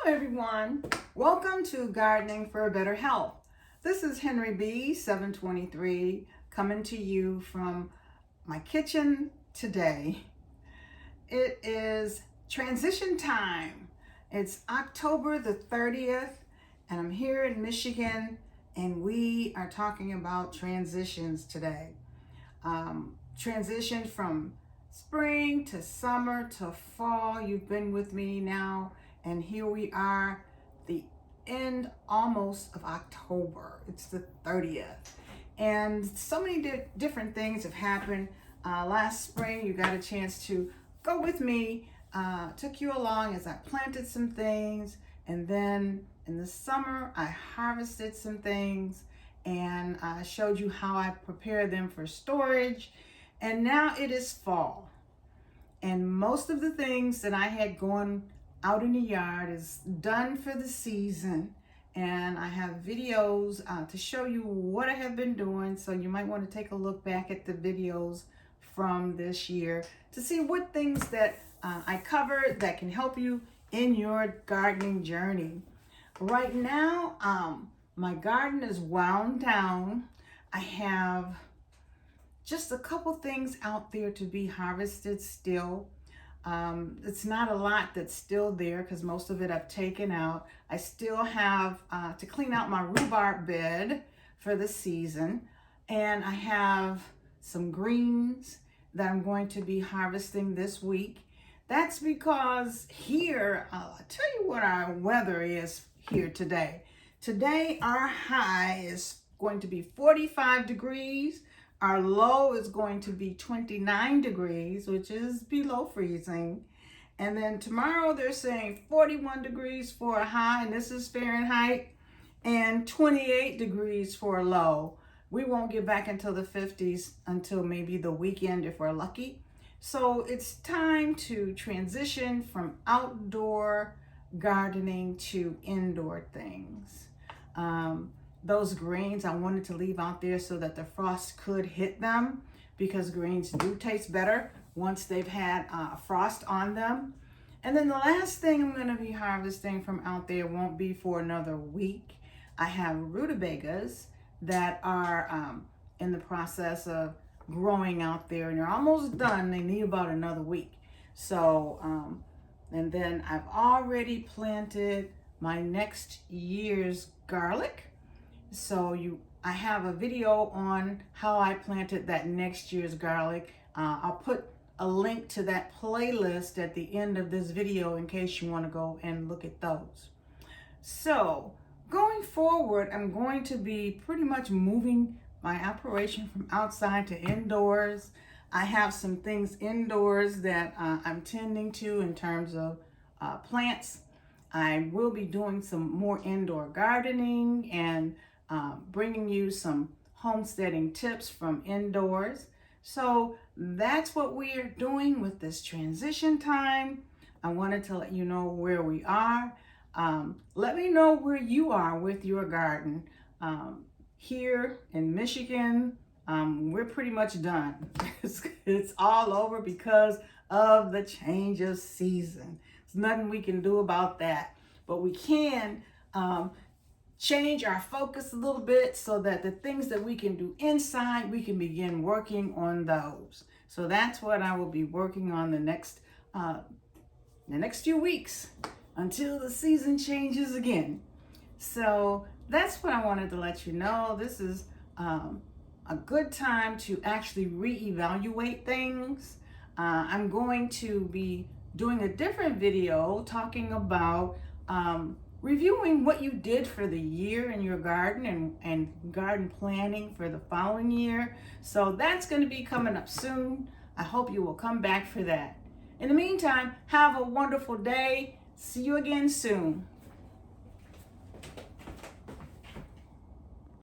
Hello everyone, welcome to Gardening for a Better Health. This is Henry B. 723 coming to you from my kitchen today. It is transition time. It's October the 30th and I'm here in Michigan and we are talking about transitions today. Transition from spring to summer to fall. You've been with me now. And here we are, the end almost of October. It's the 30th. And so many different things have happened. Last spring, you got a chance to go with me, took you along as I planted some things. And then in the summer, I harvested some things and I showed you how I prepare them for storage. And now it is fall. And most of the things that I had going out in the yard is done for the season, and I have videos to show you what I have been doing, so you might want to take a look back at the videos from this year to see what things that I covered that can help you in your gardening journey. Right now, my garden is wound down. I have just a couple things out there to be harvested still. It's not a lot that's still there because most of it I've taken out. I still have to clean out my rhubarb bed for the season. And I have some greens that I'm going to be harvesting this week. That's because here, I'll tell you what our weather is here today. Today, our high is going to be 45 degrees. Our low is going to be 29 degrees, which is below freezing. And then tomorrow they're saying 41 degrees for a high, and this is Fahrenheit, and 28 degrees for a low. We won't get back into the 50s until maybe the weekend if we're lucky. So it's time to transition from outdoor gardening to indoor things. Those greens I wanted to leave out there so that the frost could hit them, because greens do taste better once they've had frost on them. And then the last thing I'm going to be harvesting from out there won't be for another week. I have rutabagas that are in the process of growing out there, and they're almost done. They need about another week. So, and then I've already planted my next year's garlic. So I have a video on how I planted that next year's garlic. I'll put a link to that playlist at the end of this video in case you want to go and look at those. So going forward, I'm going to be pretty much moving my operation from outside to indoors. I have some things indoors that I'm tending to in terms of plants. I will be doing some more indoor gardening and bringing you some homesteading tips from indoors. So that's what we are doing with this transition time. I wanted to let you know where we are. Let me know where you are with your garden. Here in Michigan, we're pretty much done. It's all over because of the change of season. There's nothing we can do about that, but we can change our focus a little bit so that the things that we can do inside, we can begin working on those. So that's what I will be working on the next few weeks until the season changes again. So that's what I wanted to let you know. This is a good time to actually reevaluate things. I'm going to be doing a different video talking about reviewing what you did for the year in your garden and garden planning for the following year. So that's going to be coming up soon. I hope you will come back for that. In the meantime, have a wonderful day. See you again soon.